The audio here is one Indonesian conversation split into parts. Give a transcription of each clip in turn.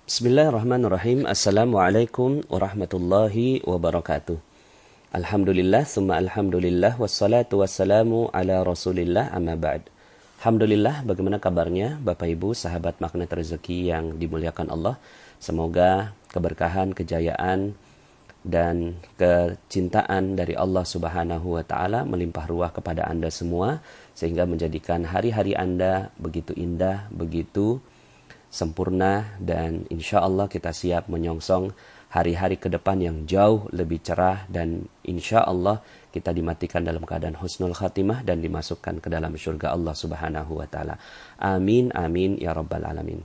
Bismillahirrahmanirrahim. Assalamualaikum warahmatullahi wabarakatuh. Alhamdulillah, summa alhamdulillah, wassalatu wassalamu ala rasulillah, amma ba'd. Alhamdulillah, bagaimana kabarnya Bapak Ibu, sahabat magnet rezeki yang dimuliakan Allah. Semoga keberkahan, kejayaan, dan kecintaan dari Allah Subhanahu wa Ta'ala melimpah ruah kepada Anda semua, sehingga menjadikan hari-hari Anda begitu indah, begitu sempurna, dan insya Allah kita siap menyongsong hari-hari ke depan yang jauh lebih cerah, dan insya Allah kita dimatikan dalam keadaan husnul khatimah dan dimasukkan ke dalam surga Allah Subhanahu wa Ta'ala. Amin, amin, ya rabbal alamin.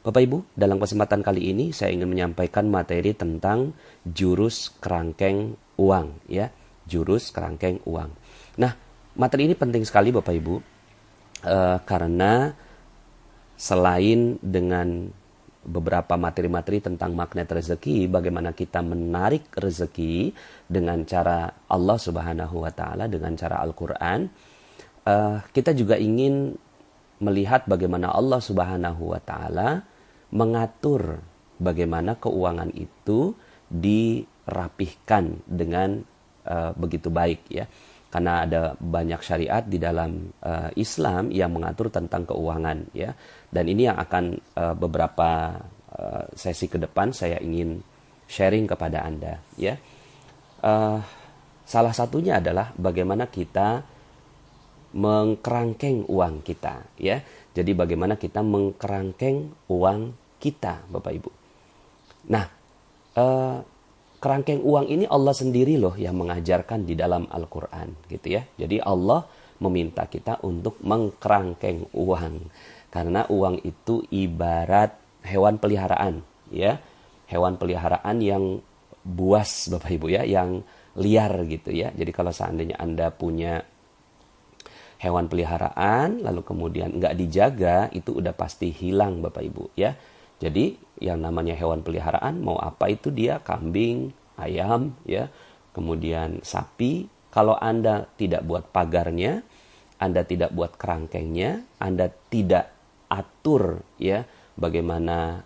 Bapak Ibu, dalam kesempatan kali ini saya ingin menyampaikan materi tentang jurus kerangkeng uang, ya, jurus kerangkeng uang. Nah, materi ini penting sekali Bapak Ibu, karena selain dengan beberapa materi-materi tentang magnet rezeki, bagaimana kita menarik rezeki dengan cara Allah Subhanahu wa Ta'ala, dengan cara Al-Quran, kita juga ingin melihat bagaimana Allah Subhanahu wa Ta'ala mengatur bagaimana keuangan itu dirapihkan dengan begitu baik, ya. Karena ada banyak syariat di dalam Islam yang mengatur tentang keuangan, ya. Dan ini yang akan beberapa sesi ke depan saya ingin sharing kepada Anda, ya. Salah satunya adalah bagaimana kita mengkerangkeng uang kita, ya. Jadi bagaimana kita mengkerangkeng uang kita, Bapak Ibu. Nah, kerangkeng uang ini Allah sendiri loh yang mengajarkan di dalam Al-Quran, gitu ya. Jadi Allah meminta kita untuk mengkerangkeng uang, karena uang itu ibarat hewan peliharaan, ya, hewan peliharaan yang buas, Bapak Ibu, ya, yang liar gitu ya. Jadi kalau seandainya Anda punya hewan peliharaan lalu kemudian nggak dijaga, itu udah pasti hilang, Bapak Ibu, ya. Jadi yang namanya hewan peliharaan, mau apa itu dia, kambing, ayam, ya, kemudian sapi, kalau Anda tidak buat pagarnya, Anda tidak buat kerangkengnya, Anda tidak atur, ya, bagaimana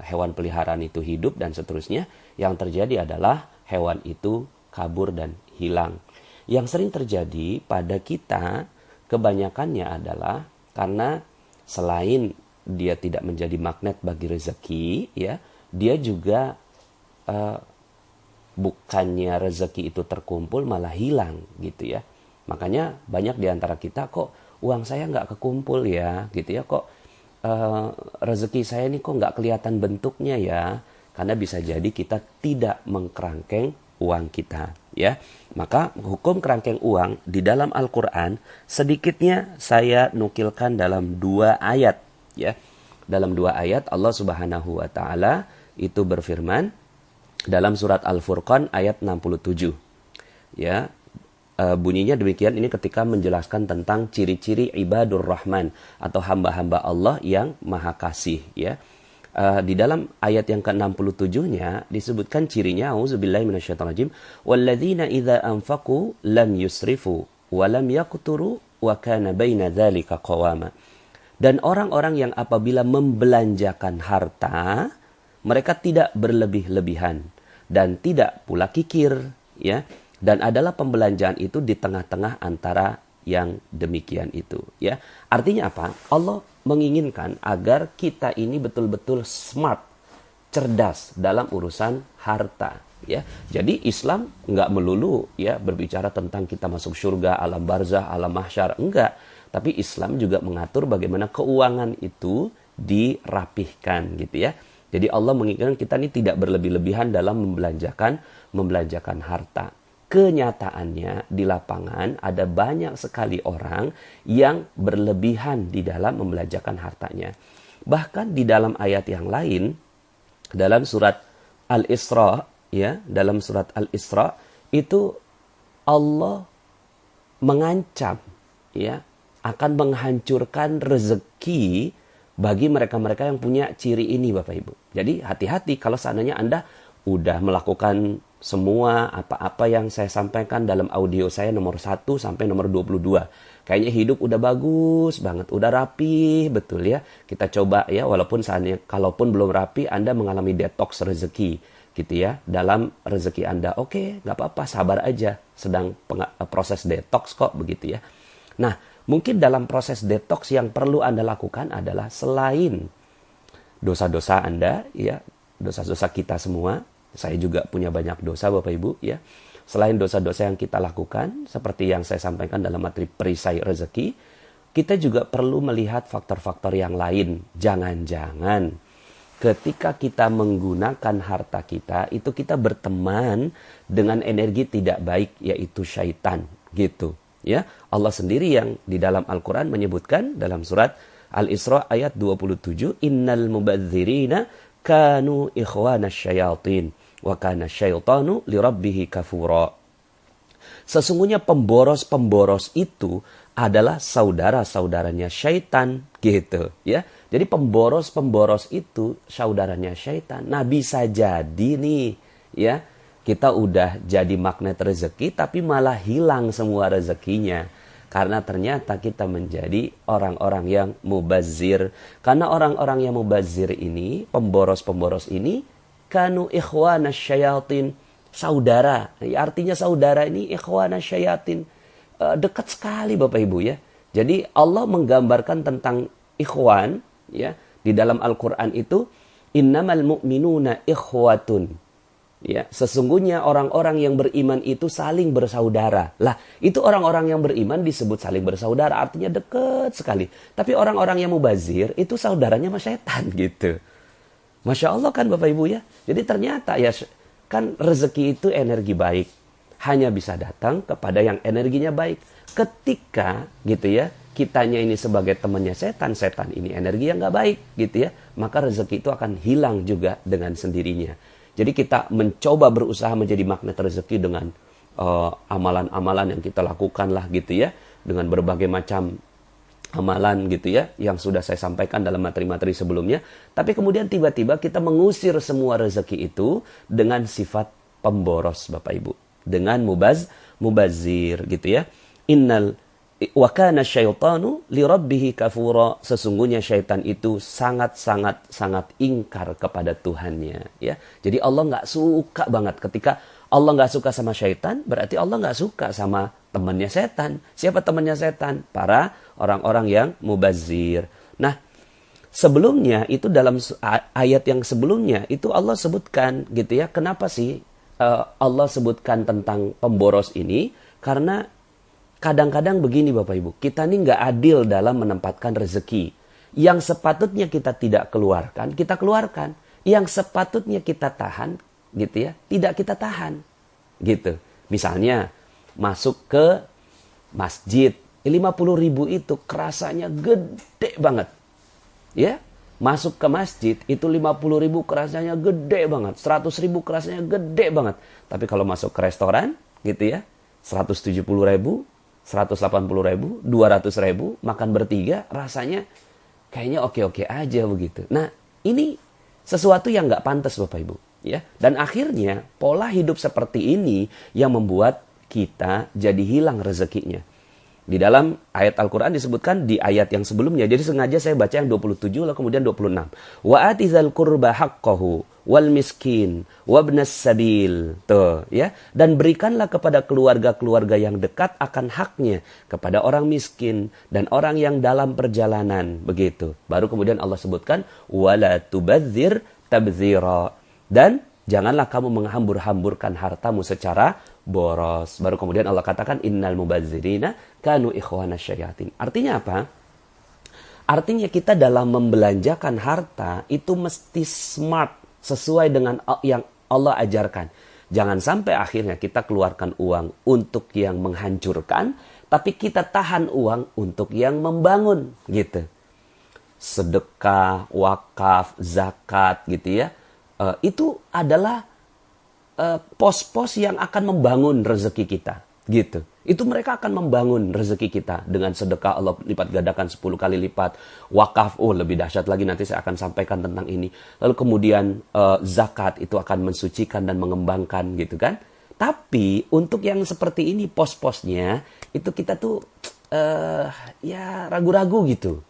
hewan peliharaan itu hidup dan seterusnya, yang terjadi adalah hewan itu kabur dan hilang. Yang sering terjadi pada kita kebanyakannya adalah karena selain dia tidak menjadi magnet bagi rezeki, ya, dia juga bukannya rezeki itu terkumpul malah hilang, gitu ya. Makanya banyak di antara kita, kok uang saya nggak kekumpul ya, gitu ya, kok rezeki saya ini kok nggak kelihatan bentuknya ya, karena bisa jadi kita tidak mengkerangkeng uang kita, ya. Maka hukum kerangkeng uang di dalam Al-Quran sedikitnya saya nukilkan dalam 2 ayat, ya. Dalam 2 ayat Allah Subhanahu wa Ta'ala itu berfirman dalam surat Al-Furqan ayat 67, ya. Bunyinya demikian, ini ketika menjelaskan tentang ciri-ciri ibadur rahman atau hamba-hamba Allah yang maha kasih, ya. Di dalam ayat yang ke-67-nya disebutkan cirinya, auzubillahi minasyaitonirrajim, walladzina idza anfaqu lam yusrifu wa lam yaqturu wa kana baina dzalika qawama. Dan orang-orang yang apabila membelanjakan harta, mereka tidak berlebih-lebihan dan tidak pula kikir, ya. Dan adalah pembelanjaan itu di tengah-tengah antara yang demikian itu, ya. Artinya apa? Allah menginginkan agar kita ini betul-betul smart, cerdas dalam urusan harta, ya. Jadi Islam nggak melulu, ya, berbicara tentang kita masuk surga, alam barzah, alam mahsyar, enggak. Tapi Islam juga mengatur bagaimana keuangan itu dirapihkan, gitu ya. Jadi Allah menginginkan kita ini tidak berlebih-lebihan dalam membelanjakan harta. Kenyataannya di lapangan ada banyak sekali orang yang berlebihan di dalam membelanjakan hartanya. Bahkan di dalam ayat yang lain, dalam surat Al-Isra, ya, dalam surat Al-Isra itu Allah mengancam, ya, akan menghancurkan rezeki bagi mereka-mereka yang punya ciri ini, Bapak Ibu. Jadi hati-hati kalau seandainya Anda udah melakukan semua apa-apa yang saya sampaikan dalam audio saya nomor 1 sampai nomor 22. Kayaknya hidup udah bagus banget, udah rapi, betul ya. Kita coba ya, walaupun saatnya, kalaupun belum rapi, Anda mengalami detox rezeki, gitu ya. Dalam rezeki Anda, oke, nggak apa-apa, sabar aja. Sedang proses detox kok, begitu ya. Nah, mungkin dalam proses detox yang perlu Anda lakukan adalah selain dosa-dosa Anda, ya, dosa-dosa kita semua. Saya juga punya banyak dosa, Bapak Ibu, ya. Selain dosa-dosa yang kita lakukan, seperti yang saya sampaikan dalam materi perisai rezeki, kita juga perlu melihat faktor-faktor yang lain. Jangan-jangan ketika kita menggunakan harta kita, itu kita berteman dengan energi tidak baik, yaitu syaitan, gitu. Ya, Allah sendiri yang di dalam Al-Quran menyebutkan dalam surat Al-Isra ayat 27, Innal mubadzirina kanu ikhwana syayatin wa kana syaitanu lirabbihi kafura. Sesungguhnya pemboros-pemboros itu adalah saudara-saudaranya syaitan, gitu ya. Jadi pemboros-pemboros itu saudaranya syaitan. Nah, bisa jadi nih ya, kita udah jadi magnet rezeki tapi malah hilang semua rezekinya. Karena ternyata kita menjadi orang-orang yang mubazir. Karena orang-orang yang mubazir ini, pemboros-pemboros ini, kanu ikhwana syayatin, saudara. Artinya saudara ini ikhwana syayatin. Dekat sekali Bapak Ibu ya. Jadi Allah menggambarkan tentang ikhwan ya, di dalam Al-Quran itu, innamal mu'minuna ikhwatun. Ya, sesungguhnya orang-orang yang beriman itu saling bersaudara. Lah, itu orang-orang yang beriman disebut saling bersaudara, artinya dekat sekali. Tapi orang-orang yang mubazir itu saudaranya sama setan gitu. Masya Allah kan Bapak Ibu ya. Jadi ternyata ya kan rezeki itu energi baik. Hanya bisa datang kepada yang energinya baik. Ketika gitu ya, kitanya ini sebagai temannya setan, setan ini energi yang gak baik gitu ya. Maka rezeki itu akan hilang juga dengan sendirinya. Jadi kita mencoba berusaha menjadi magnet rezeki dengan amalan-amalan yang kita lakukan lah gitu ya. Dengan berbagai macam amalan gitu ya, yang sudah saya sampaikan dalam materi-materi sebelumnya. Tapi kemudian tiba-tiba kita mengusir semua rezeki itu dengan sifat pemboros Bapak Ibu. Dengan mubazir gitu ya. Innal wa kana syaitanu lirabbihi kafura. Sesungguhnya syaitan itu sangat ingkar kepada Tuhannya ya. Jadi Allah nggak suka banget. Ketika Allah nggak suka sama syaitan, berarti Allah nggak suka sama temannya setan. Siapa temannya setan? Para orang-orang yang mubazir. Nah, sebelumnya itu dalam ayat yang sebelumnya itu Allah sebutkan gitu ya. Kenapa sih Allah sebutkan tentang pemboros ini? Karena kadang-kadang begini Bapak Ibu, kita ini nggak adil dalam menempatkan rezeki. Yang sepatutnya kita tidak keluarkan, kita keluarkan. Yang sepatutnya kita tahan, gitu ya, tidak kita tahan. Gitu. Misalnya, masuk ke masjid, 50.000 itu kerasanya gede banget. Ya, masuk ke masjid, itu 50.000 kerasanya gede banget. 100.000 kerasanya gede banget. Tapi kalau masuk ke restoran, gitu ya, 170.000, 180.000, 200.000, makan bertiga, rasanya kayaknya oke-oke aja begitu. Nah, ini sesuatu yang nggak pantas Bapak Ibu. Ya. Dan akhirnya pola hidup seperti ini yang membuat kita jadi hilang rezekinya. Di dalam ayat Al-Quran disebutkan di ayat yang sebelumnya. Jadi sengaja saya baca yang 27 lalu kemudian 26. Wa atizal qurba haqqahu wal miskin wabnas sabil. Tuh, ya. Dan berikanlah kepada keluarga-keluarga yang dekat akan haknya kepada orang miskin dan orang yang dalam perjalanan. Begitu. Baru kemudian Allah sebutkan wala tubadzir tabdzira. Dan janganlah kamu menghambur-hamburkan hartamu secara boros. Baru kemudian Allah katakan innal mubadzirina kanu ikhwana syayatin. Artinya apa? Artinya kita dalam membelanjakan harta itu mesti smart, sesuai dengan yang Allah ajarkan. Jangan sampai akhirnya kita keluarkan uang untuk yang menghancurkan, tapi kita tahan uang untuk yang membangun, gitu. Sedekah, wakaf, zakat, gitu ya. Itu adalah pos-pos yang akan membangun rezeki kita. gitu. Itu mereka akan membangun rezeki kita dengan sedekah Allah lipat gandakan 10 kali lipat, wakaf, lebih dahsyat lagi nanti saya akan sampaikan tentang ini. Lalu kemudian zakat itu akan mensucikan dan mengembangkan gitu kan. Tapi untuk yang seperti ini pos-posnya itu kita tuh ya ragu-ragu gitu.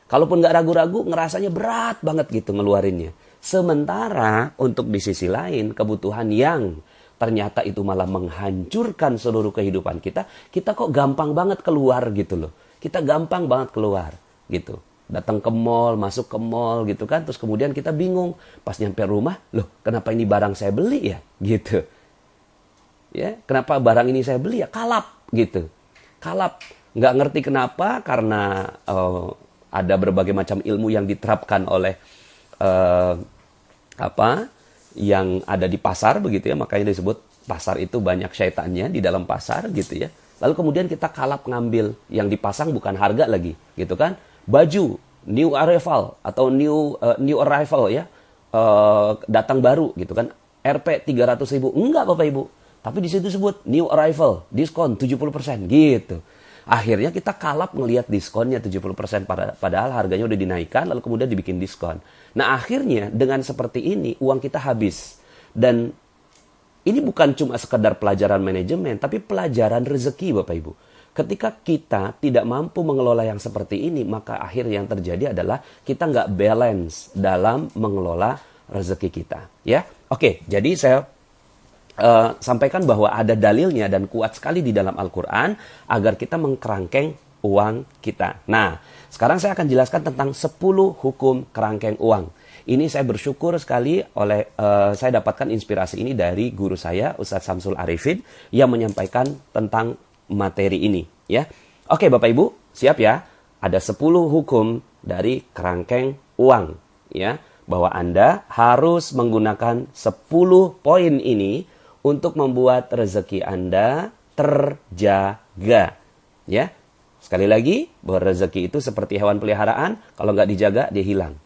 Kalaupun nggak ragu-ragu ngerasanya berat banget gitu ngeluarinnya. Sementara untuk di sisi lain kebutuhan yang ternyata itu malah menghancurkan seluruh kehidupan kita, kita kok gampang banget keluar gitu loh. Kita gampang banget keluar gitu. Datang ke mall, masuk ke mall gitu kan, terus kemudian kita bingung. Pas nyampe rumah, loh kenapa ini barang saya beli ya? Gitu. Ya, kenapa barang ini saya beli ya? Kalap gitu. Kalap. Nggak ngerti kenapa, karena ada berbagai macam ilmu yang diterapkan oleh yang ada di pasar begitu ya, makanya disebut pasar itu banyak syaitannya di dalam pasar gitu ya. Lalu kemudian kita kalap ngambil yang dipasang bukan harga lagi gitu kan, baju new arrival atau new arrival ya, datang baru gitu kan, Rp 300.000, enggak Bapak Ibu, tapi di situ sebut new arrival, diskon 70% gitu. Akhirnya kita kalap ngelihat diskonnya 70%, padahal harganya udah dinaikkan, lalu kemudian dibikin diskon. Nah akhirnya dengan seperti ini uang kita habis. Dan ini bukan cuma sekedar pelajaran manajemen, tapi pelajaran rezeki Bapak Ibu. Ketika kita tidak mampu mengelola yang seperti ini, maka akhir yang terjadi adalah kita nggak balance dalam mengelola rezeki kita. Ya, oke, jadi saya sampaikan bahwa ada dalilnya dan kuat sekali di dalam Al-Quran agar kita mengkerangkeng uang kita. Nah, sekarang saya akan jelaskan tentang 10 hukum kerangkeng uang. Ini saya bersyukur sekali saya dapatkan inspirasi ini dari guru saya, Ustadz Samsul Arifin, yang menyampaikan tentang materi ini. Ya, oke Bapak Ibu, siap ya? Ada 10 hukum dari kerangkeng uang. Ya, bahwa Anda harus menggunakan 10 poin ini untuk membuat rezeki Anda terjaga. Ya, sekali lagi, bahwa rezeki itu seperti hewan peliharaan, kalau nggak dijaga, dia hilang.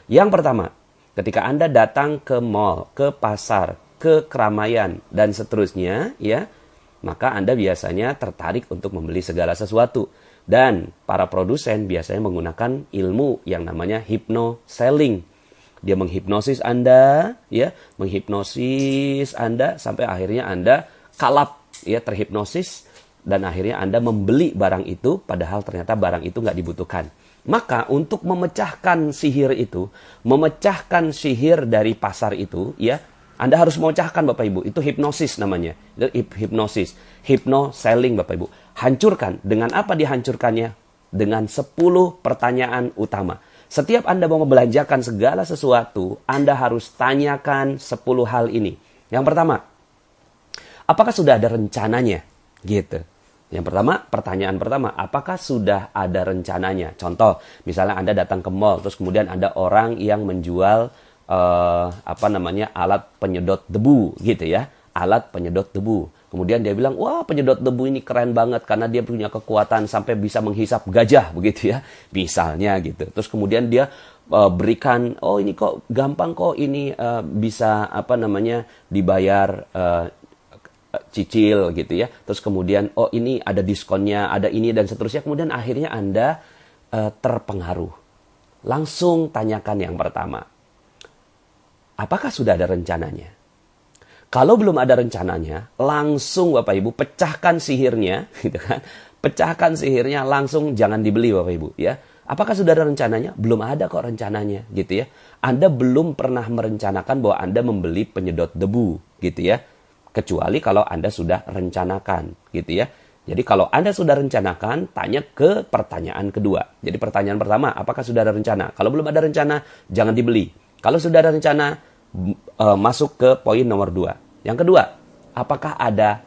Yang pertama, ketika Anda datang ke mall, ke pasar, ke keramaian, dan seterusnya, ya, maka Anda biasanya tertarik untuk membeli segala sesuatu. Dan para produsen biasanya menggunakan ilmu yang namanya hypno-selling. Dia menghipnosis Anda, ya, menghipnosis Anda sampai akhirnya Anda kalap, ya, terhipnosis, dan akhirnya Anda membeli barang itu padahal ternyata barang itu nggak dibutuhkan. Maka untuk memecahkan sihir itu, memecahkan sihir dari pasar itu, ya, Anda harus memecahkan Bapak Ibu. Itu hipnosis namanya. Itu hipnosis, hypno-selling Bapak Ibu. Hancurkan. Dengan apa dihancurkannya? Dengan 10 pertanyaan utama. Setiap Anda mau membelanjakan segala sesuatu, Anda harus tanyakan 10 hal ini. Yang pertama, apakah sudah ada rencananya? Gitu. Yang pertama, pertanyaan pertama, apakah sudah ada rencananya? Contoh, misalnya Anda datang ke mall, terus kemudian ada orang yang menjual alat penyedot debu, gitu ya. Alat penyedot debu. Kemudian dia bilang, wah penyedot debu ini keren banget karena dia punya kekuatan sampai bisa menghisap gajah begitu ya. Misalnya gitu. Terus kemudian dia berikan, oh ini kok gampang kok ini bisa dibayar cicil gitu ya. Terus kemudian, oh ini ada diskonnya, ada ini dan seterusnya. Kemudian akhirnya Anda terpengaruh. Langsung tanyakan yang pertama. Apakah sudah ada rencananya? Kalau belum ada rencananya, langsung Bapak Ibu pecahkan sihirnya, gitu kan? Pecahkan sihirnya, langsung jangan dibeli Bapak Ibu, ya. Apakah sudah ada rencananya? Belum ada kok rencananya, gitu ya. Anda belum pernah merencanakan bahwa Anda membeli penyedot debu, gitu ya. Kecuali kalau Anda sudah rencanakan, gitu ya. Jadi kalau Anda sudah rencanakan, tanya ke pertanyaan kedua. Jadi pertanyaan pertama, apakah sudah ada rencana? Kalau belum ada rencana, jangan dibeli. Kalau sudah ada rencana, masuk ke poin nomor 2. Yang kedua, apakah ada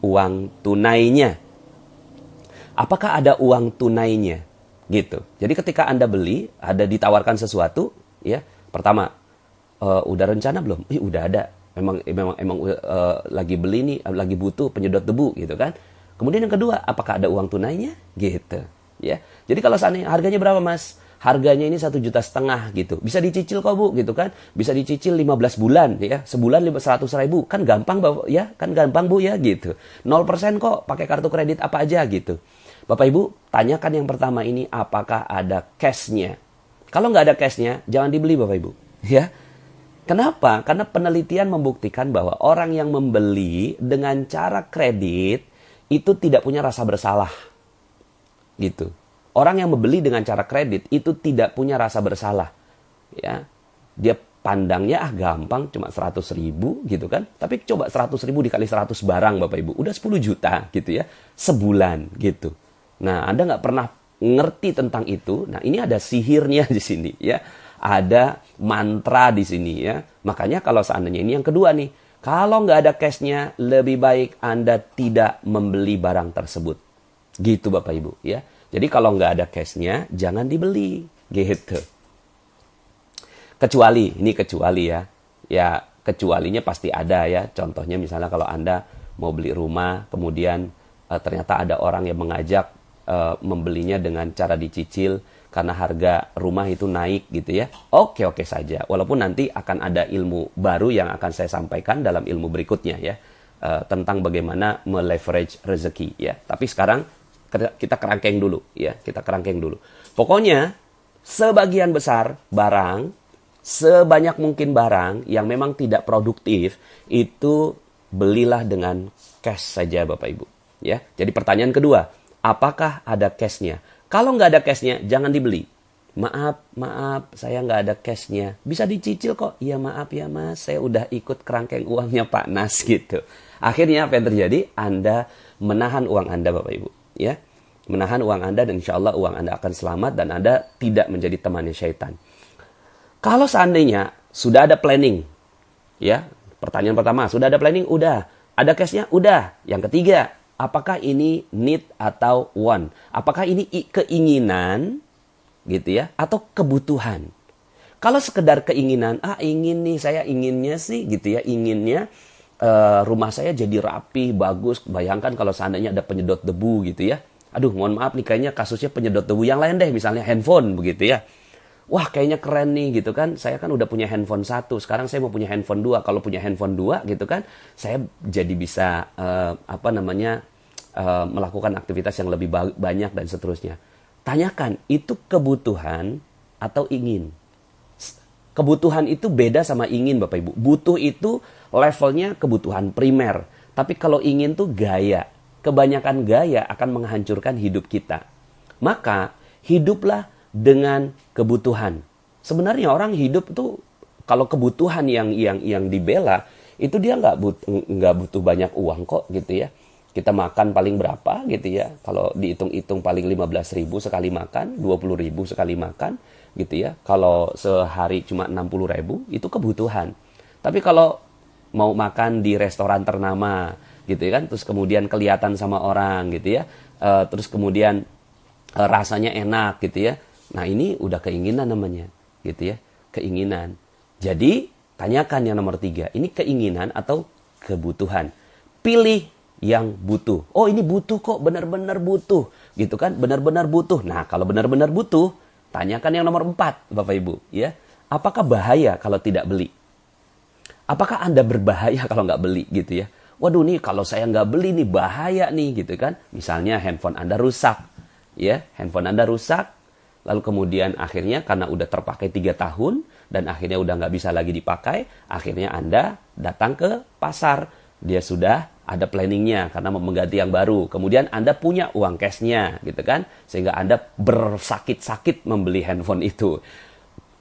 uang tunainya? Apakah ada uang tunainya? Gitu. Jadi ketika Anda beli, ada ditawarkan sesuatu, ya. Pertama, udah rencana belum? Udah ada. Memang lagi beli nih, lagi butuh penyedot debu gitu kan. Kemudian yang kedua, apakah ada uang tunainya? Gitu, ya. Jadi kalau seandainya harganya berapa, Mas? harganya ini 1,5 juta gitu. Bisa dicicil kok Bu gitu kan. Bisa dicicil 15 bulan ya. Sebulan 100.000. Kan gampang Bapak ya. Kan gampang Bu ya gitu. 0% kok pakai kartu kredit apa aja gitu. Bapak Ibu, tanyakan yang pertama ini apakah ada cashnya. Kalau nggak ada cashnya, jangan dibeli Bapak Ibu. Ya. Kenapa? Karena penelitian membuktikan bahwa orang yang membeli dengan cara kredit itu tidak punya rasa bersalah. Gitu. Orang yang membeli dengan cara kredit itu tidak punya rasa bersalah. Ya. Dia pandangnya gampang cuma 100.000 gitu kan. Tapi coba 100.000 dikali 100 barang Bapak Ibu. Udah 10 juta gitu ya. Sebulan gitu. Nah, Anda nggak pernah ngerti tentang itu. Nah, ini ada sihirnya di sini ya. Ada mantra di sini ya. Makanya kalau seandainya ini yang kedua nih. Kalau nggak ada cashnya, lebih baik Anda tidak membeli barang tersebut. Gitu Bapak Ibu ya. Jadi kalau nggak ada cashnya, jangan dibeli. Gitu. Kecuali, ini kecuali ya. Ya, kecualinya pasti ada ya. Contohnya misalnya kalau Anda mau beli rumah, kemudian ternyata ada orang yang mengajak membelinya dengan cara dicicil karena harga rumah itu naik gitu ya. Oke saja. Walaupun nanti akan ada ilmu baru yang akan saya sampaikan dalam ilmu berikutnya ya. Tentang bagaimana meleverage rezeki ya. Tapi sekarang kita kerangkeng dulu ya, kita kerangkeng dulu. Pokoknya sebagian besar barang, sebanyak mungkin barang yang memang tidak produktif itu belilah dengan cash saja Bapak Ibu ya. Jadi pertanyaan kedua, apakah ada cashnya? Kalau nggak ada cashnya, jangan dibeli. Maaf, saya nggak ada cashnya. Bisa dicicil kok. Iya maaf ya Mas, saya udah ikut kerangkeng uangnya Pak Nas gitu. Akhirnya apa yang terjadi? Anda menahan uang Anda Bapak Ibu. Ya, menahan uang Anda dan insya Allah uang Anda akan selamat dan Anda tidak menjadi temannya syaitan. Kalau seandainya sudah ada planning, ya, pertanyaan pertama, sudah ada planning? Udah. Ada cashnya? Udah. Yang ketiga, apakah ini need atau want? Apakah ini keinginan, gitu ya, atau kebutuhan? Kalau sekedar keinginan, ingin nih, saya inginnya sih, gitu ya, inginnya rumah saya jadi rapi, bagus. Bayangkan kalau seandainya ada penyedot debu gitu ya. Aduh, mohon maaf nih, kayaknya kasusnya penyedot debu. Yang lain deh, misalnya handphone begitu ya. Wah, kayaknya keren nih gitu kan. Saya kan udah punya handphone 1, sekarang saya mau punya handphone 2. Kalau punya handphone 2 gitu kan, saya jadi bisa melakukan aktivitas yang lebih banyak dan seterusnya. Tanyakan, itu kebutuhan atau ingin? Kebutuhan itu beda sama ingin Bapak Ibu. Butuh itu levelnya kebutuhan primer. Tapi kalau ingin tuh gaya. Kebanyakan gaya akan menghancurkan hidup kita. Maka hiduplah dengan kebutuhan. Sebenarnya orang hidup tuh kalau kebutuhan yang dibela itu dia nggak butuh banyak uang kok gitu ya. Kita makan paling berapa gitu ya. Kalau dihitung-hitung paling 15.000 sekali makan, 20.000 sekali makan gitu ya. Kalau sehari cuma 60.000 itu kebutuhan. Tapi kalau mau makan di restoran ternama gitu ya kan, terus kemudian kelihatan sama orang gitu ya, terus kemudian rasanya enak gitu ya. Nah ini udah keinginan namanya gitu ya, keinginan. Jadi tanyakan yang nomor 3, ini keinginan atau kebutuhan? Pilih yang butuh. Oh ini butuh kok, benar-benar butuh gitu kan, benar-benar butuh. Nah kalau benar-benar butuh, tanyakan yang nomor 4 Bapak Ibu ya. Apakah bahaya kalau tidak beli? Apakah Anda berbahaya kalau nggak beli gitu ya? Waduh nih kalau saya nggak beli nih bahaya nih gitu kan. Misalnya handphone Anda rusak ya, handphone Anda rusak. Lalu kemudian akhirnya karena udah terpakai 3 tahun dan akhirnya udah nggak bisa lagi dipakai, akhirnya Anda datang ke pasar. Dia sudah ada planningnya karena mau mengganti yang baru. Kemudian Anda punya uang cashnya gitu kan. Sehingga Anda bersakit-sakit membeli handphone itu.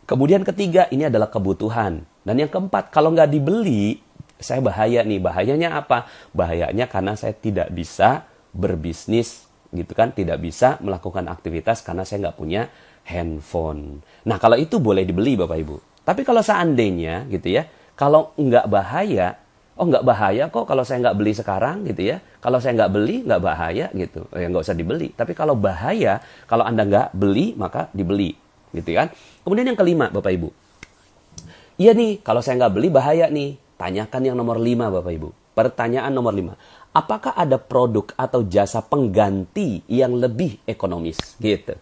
Kemudian ketiga, ini adalah kebutuhan. Dan yang keempat, kalau nggak dibeli, saya bahaya nih. Bahayanya apa? Bahayanya karena saya tidak bisa berbisnis gitu kan. Tidak bisa melakukan aktivitas karena saya nggak punya handphone. Nah kalau itu boleh dibeli Bapak Ibu. Tapi kalau seandainya gitu ya, kalau nggak bahaya, nggak bahaya kok kalau saya nggak beli sekarang gitu ya. Kalau saya nggak beli nggak bahaya gitu, ya nggak usah dibeli. Tapi kalau bahaya, kalau Anda nggak beli maka dibeli gitu kan. Kemudian yang kelima Bapak Ibu, iya nih kalau saya nggak beli bahaya nih. Tanyakan yang nomor 5 Bapak Ibu. Pertanyaan nomor 5, apakah ada produk atau jasa pengganti yang lebih ekonomis gitu?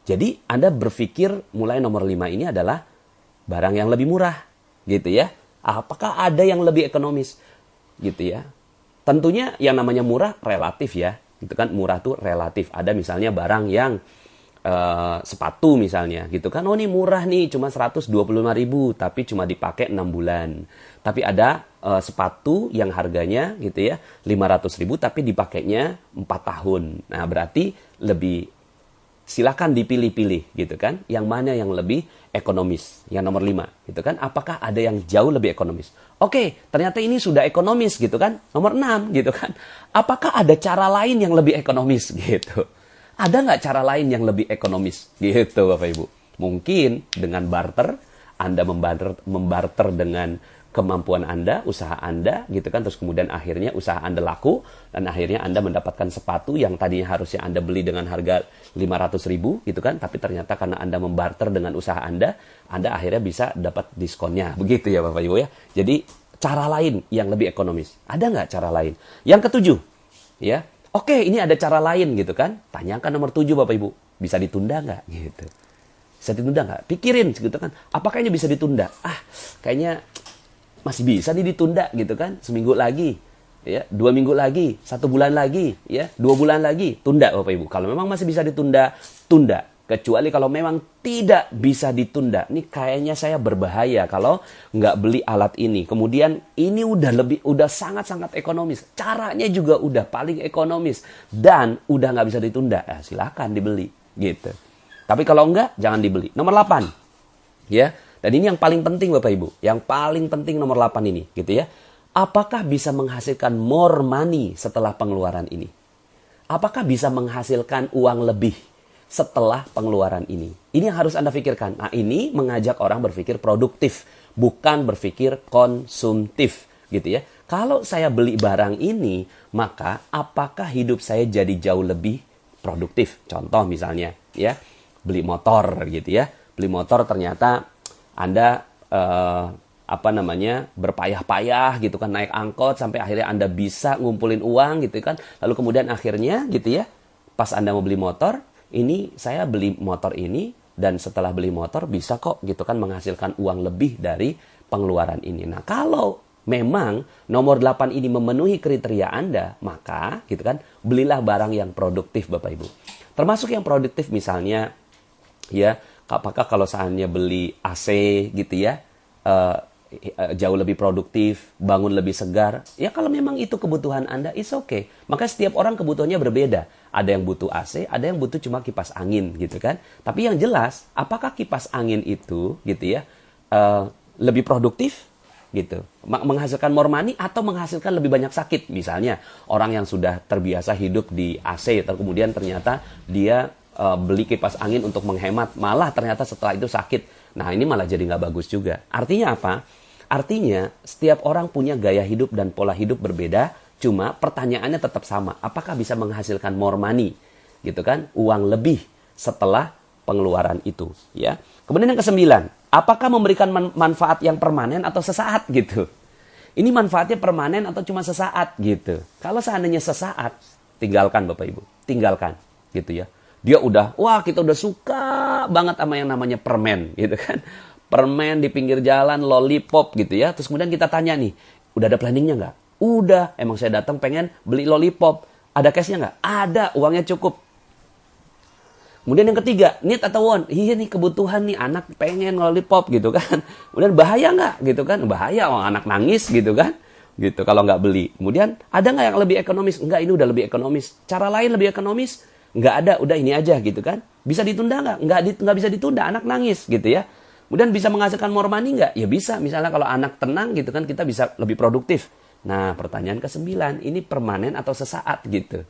Jadi Anda berpikir mulai nomor 5 ini adalah barang yang lebih murah, gitu ya. Apakah ada yang lebih ekonomis, gitu ya. Tentunya yang namanya murah relatif ya, gitu kan. Murah tuh relatif. Ada misalnya barang yang sepatu misalnya, gitu kan. Oh ini murah nih, cuma 125.000, tapi cuma dipakai 6 bulan. Tapi ada sepatu yang harganya gitu ya 500.000 tapi dipakainya 4 tahun. Nah berarti lebih, silakan dipilih-pilih gitu kan. Yang mana yang lebih ekonomis? Yang nomor 5 gitu kan. Apakah ada yang jauh lebih ekonomis? Oke, ternyata ini sudah ekonomis gitu kan. Nomor 6 gitu kan. Apakah ada cara lain yang lebih ekonomis gitu? Ada nggak cara lain yang lebih ekonomis gitu Bapak Ibu? Mungkin dengan barter, Anda membarter dengan kemampuan Anda, usaha Anda gitu kan. Terus kemudian akhirnya usaha Anda laku dan akhirnya Anda mendapatkan sepatu yang tadinya harusnya Anda beli dengan harga 500.000 gitu kan. Tapi ternyata karena Anda membarter dengan usaha Anda akhirnya bisa dapat diskonnya. Begitu ya Bapak Ibu ya. Jadi cara lain yang lebih ekonomis. Ada nggak cara lain? Yang ketujuh ya. Oke, ini ada cara lain gitu kan. Tanyakan nomor 7 Bapak Ibu. Bisa ditunda nggak gitu? Bisa ditunda nggak? Pikirin gitu kan. Apakah ini bisa ditunda? Kayaknya masih bisa nih ditunda gitu kan. Seminggu lagi, ya, 2 minggu lagi, 1 bulan lagi, ya, 2 bulan lagi. Tunda Bapak Ibu. Kalau memang masih bisa ditunda, tunda. Kecuali kalau memang tidak bisa ditunda. Ini kayaknya saya berbahaya kalau nggak beli alat ini. Kemudian ini udah sangat-sangat ekonomis. Caranya juga udah paling ekonomis. Dan udah nggak bisa ditunda. Silakan dibeli. Gitu. Tapi kalau nggak, jangan dibeli. Nomor 8. Ya. Dan ini yang paling penting Bapak Ibu. Yang paling penting nomor 8 ini. Gitu ya. Apakah bisa menghasilkan more money setelah pengeluaran ini? Apakah bisa menghasilkan uang lebih setelah pengeluaran ini? Ini yang harus Anda pikirkan. Nah, ini mengajak orang berpikir produktif, bukan berpikir konsumtif, gitu ya. Kalau saya beli barang ini, maka apakah hidup saya jadi jauh lebih produktif? Contoh misalnya, ya, beli motor, gitu ya. Beli motor ternyata Anda berpayah-payah gitu kan, naik angkot sampai akhirnya Anda bisa ngumpulin uang gitu kan. Lalu kemudian akhirnya gitu ya, pas Anda mau beli motor, ini saya beli motor ini dan setelah beli motor bisa kok gitu kan menghasilkan uang lebih dari pengeluaran ini. Nah, kalau memang nomor 8 ini memenuhi kriteria Anda, maka gitu kan belilah barang yang produktif Bapak Ibu. Termasuk yang produktif misalnya ya, apakah kalau seandainya beli AC gitu ya, jauh lebih produktif, bangun lebih segar. Ya kalau memang itu kebutuhan Anda, it's okay. Maka setiap orang kebutuhannya berbeda. Ada yang butuh AC, ada yang butuh cuma kipas angin gitu kan. Tapi yang jelas, apakah kipas angin itu gitu ya lebih produktif gitu, menghasilkan more money atau menghasilkan lebih banyak sakit? Misalnya orang yang sudah terbiasa hidup di AC, kemudian ternyata dia beli kipas angin untuk menghemat, malah ternyata setelah itu sakit. Nah ini malah jadi nggak bagus juga. Artinya apa? Artinya setiap orang punya gaya hidup dan pola hidup berbeda. Cuma pertanyaannya tetap sama. Apakah bisa menghasilkan more money? Gitu kan? Uang lebih setelah pengeluaran itu. Ya. Kemudian yang ke-9. Apakah memberikan manfaat yang permanen atau sesaat gitu? Ini manfaatnya permanen atau cuma sesaat gitu? Kalau seandainya sesaat, tinggalkan Bapak Ibu. Tinggalkan gitu ya. Dia udah, wah kita udah suka banget sama yang namanya permen gitu kan. Permen di pinggir jalan, lollipop gitu ya. Terus kemudian kita tanya nih, udah ada planningnya nggak? Udah, emang saya datang pengen beli lollipop. Ada cashnya nggak? Ada, uangnya cukup. Kemudian yang ketiga, need atau want? Iya nih kebutuhan nih, anak pengen lollipop gitu kan. Kemudian bahaya nggak gitu kan? Bahaya, orang anak nangis gitu kan. Gitu kalau nggak beli. Kemudian ada nggak yang lebih ekonomis? Enggak, ini udah lebih ekonomis. Cara lain lebih ekonomis? Nggak ada, udah ini aja gitu kan. Bisa ditunda nggak? Nggak bisa ditunda, anak nangis gitu ya. Kemudian bisa menghasilkan more money nggak? Ya bisa, misalnya kalau anak tenang gitu kan kita bisa lebih produktif. Nah pertanyaan ke-9, ini permanen atau sesaat gitu.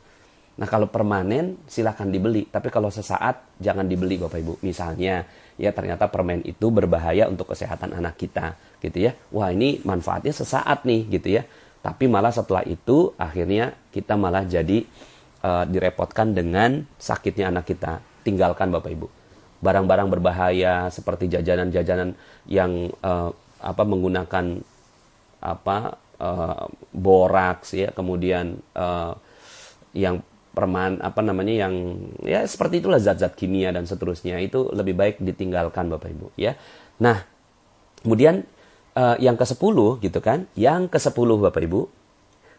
Nah kalau permanen silakan dibeli, tapi kalau sesaat jangan dibeli Bapak Ibu. Misalnya ya ternyata permen itu berbahaya untuk kesehatan anak kita gitu ya. Wah ini manfaatnya sesaat nih gitu ya. Tapi malah setelah itu akhirnya kita malah jadi direpotkan dengan sakitnya anak kita. Tinggalkan Bapak Ibu. Barang-barang berbahaya seperti jajanan-jajanan yang menggunakan boraks ya, kemudian yang yang ya seperti itulah, zat-zat kimia dan seterusnya, itu lebih baik ditinggalkan Bapak Ibu ya. Nah, kemudian yang ke-10 gitu kan. Yang ke-10 Bapak Ibu,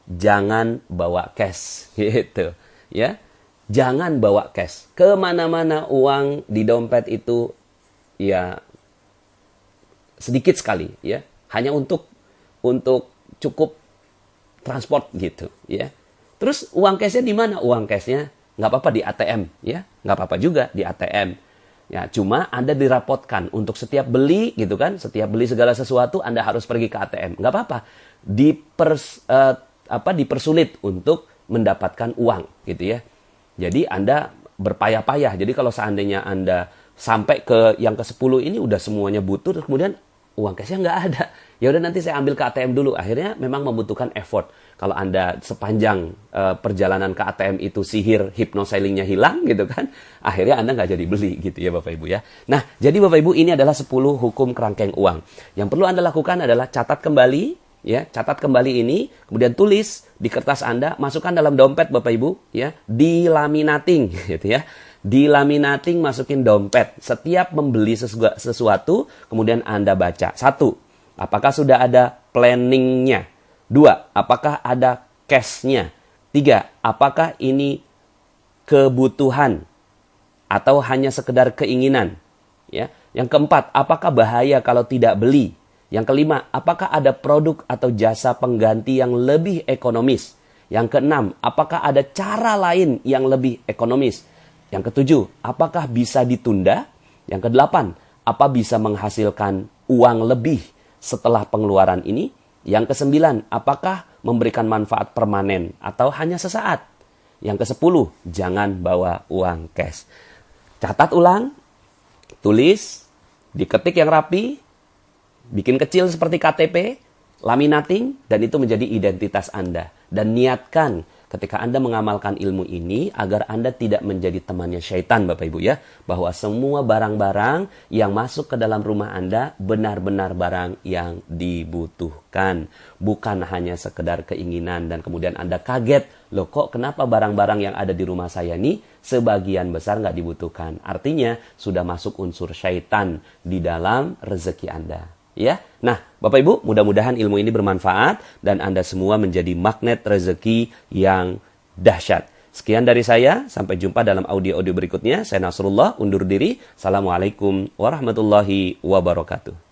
jangan bawa cash gitu ya. Jangan bawa cash. Kemana-mana uang di dompet itu ya sedikit sekali ya. Hanya untuk cukup transport gitu ya. Terus uang cashnya di mana? Uang cashnya nggak apa-apa di ATM ya. Nggak apa-apa juga di ATM. Ya, cuma Anda dirapotkan untuk setiap beli gitu kan. Setiap beli segala sesuatu Anda harus pergi ke ATM. Nggak apa-apa. Dipersulit untuk mendapatkan uang gitu ya. Jadi Anda berpayah-payah. Jadi kalau seandainya Anda sampai ke yang ke-10 ini udah semuanya butuh, terus kemudian uang cashnya nggak ada. Ya udah nanti saya ambil ke ATM dulu. Akhirnya memang membutuhkan effort. Kalau Anda sepanjang perjalanan ke ATM itu sihir hypnoselingnya hilang gitu kan, akhirnya Anda nggak jadi beli gitu ya Bapak Ibu ya. Nah, jadi Bapak Ibu ini adalah 10 hukum kerangkeng uang. Yang perlu Anda lakukan adalah catat kembali. Ya, catat kembali ini, kemudian tulis di kertas Anda, masukkan dalam dompet Bapak Ibu, ya, dilaminating, gitu ya, dilaminating, masukin dompet. Setiap membeli sesuatu, kemudian Anda baca. 1, apakah sudah ada planningnya? 2, apakah ada cashnya? 3, apakah ini kebutuhan atau hanya sekedar keinginan? Ya, yang keempat, apakah bahaya kalau tidak beli? Yang kelima, apakah ada produk atau jasa pengganti yang lebih ekonomis? Yang keenam, apakah ada cara lain yang lebih ekonomis? Yang ketujuh, apakah bisa ditunda? Yang kedelapan, apa bisa menghasilkan uang lebih setelah pengeluaran ini? Yang kesembilan, apakah memberikan manfaat permanen atau hanya sesaat? Yang kesepuluh, jangan bawa uang cash. Catat ulang, tulis, diketik yang rapi, bikin kecil seperti KTP, laminating, dan itu menjadi identitas Anda. Dan niatkan ketika Anda mengamalkan ilmu ini agar Anda tidak menjadi temannya syaitan Bapak Ibu ya. Bahwa semua barang-barang yang masuk ke dalam rumah Anda benar-benar barang yang dibutuhkan. Bukan hanya sekedar keinginan dan kemudian Anda kaget. Loh kok kenapa barang-barang yang ada di rumah saya ini sebagian besar nggak dibutuhkan. Artinya sudah masuk unsur syaitan di dalam rezeki Anda. Ya, nah Bapak Ibu, mudah-mudahan ilmu ini bermanfaat dan Anda semua menjadi magnet rezeki yang dahsyat. Sekian dari saya, sampai jumpa dalam audio-audio berikutnya. Saya Nasrullah, undur diri. Assalamualaikum warahmatullahi wabarakatuh.